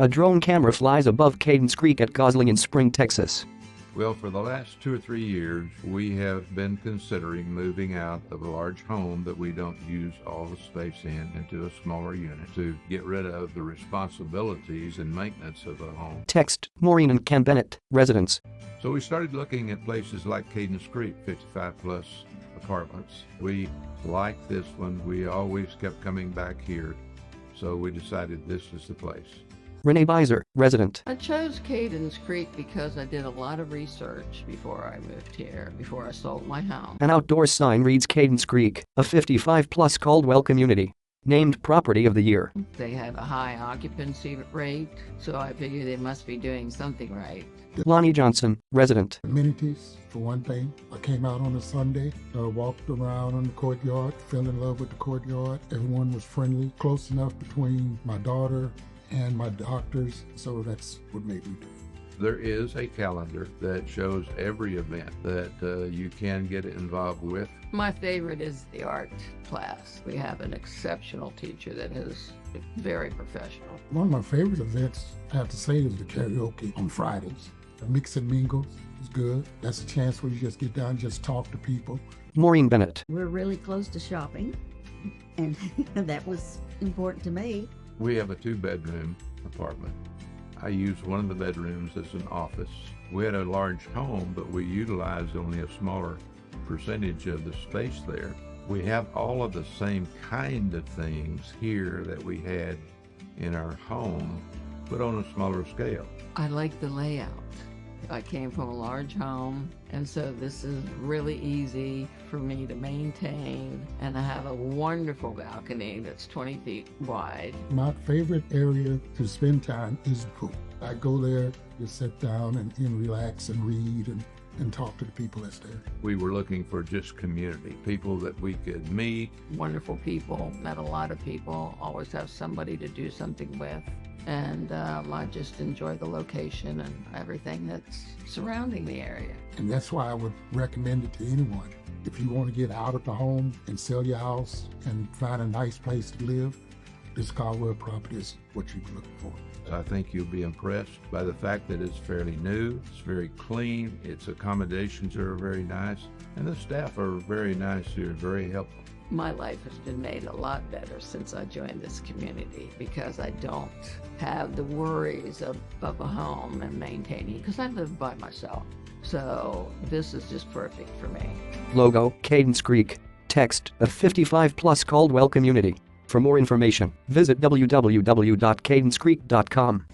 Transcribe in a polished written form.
A drone camera flies above Cadence Creek at Gosling in Spring, Texas. Well, for the last 2 or 3 years, we have been considering moving out of a large home that we don't use all the space in into a smaller unit to get rid of the responsibilities and maintenance of the home. Text Maureen and Ken Bennett, residents. So we started looking at places like Cadence Creek, 55 plus apartments. We liked this one. We always kept coming back here. So we decided this is the place. Renee Beiser, resident. I chose Cadence Creek because I did a lot of research before I moved here, before I sold my home. An outdoor sign reads Cadence Creek, a 55-plus Caldwell community. Named Property of the Year. They have a high occupancy rate, so I figure they must be doing something right. Lonnie Johnson, resident. Amenities, for one thing. I came out on a Sunday, walked around on the courtyard, fell in love with the courtyard. Everyone was friendly, close enough between my daughter and my doctors, so that's what made me do it. There is a calendar that shows every event that you can get involved with. My favorite is the art class. We have an exceptional teacher that is very professional. One of my favorite events, I have to say, is the karaoke on Fridays. The mix and mingles is good. That's a chance where you just get down and just talk to people. Maureen Bennett. We're really close to shopping, and that was important to me. We have a 2-bedroom apartment. I use one of the bedrooms as an office. We had a large home, but we utilized only a smaller percentage of the space there. We have all of the same kind of things here that we had in our home, but on a smaller scale. I like the layout. I came from a large home, and so this is really easy for me to maintain, and I have a wonderful balcony that's 20 feet wide. My favorite area to spend time is the pool. I go there, just sit down and relax and read and talk to the people that's there. We were looking for just community, people that we could meet. Wonderful people, met a lot of people, always have somebody to do something with. And I just enjoy the location and everything that's surrounding the area. And that's why I would recommend it to anyone. If you want to get out of the home and sell your house and find a nice place to live, this Caldwell property is what you're looking for. I think you'll be impressed by the fact that it's fairly new, it's very clean, its accommodations are very nice, and the staff are very nice here, very helpful. My life has been made a lot better since I joined this community because I don't have the worries of a home and maintaining, because I live by myself. So this is just perfect for me. Logo, Cadence Creek. Text, a 55-plus Caldwell community. For more information, visit www.cadencecreek.com.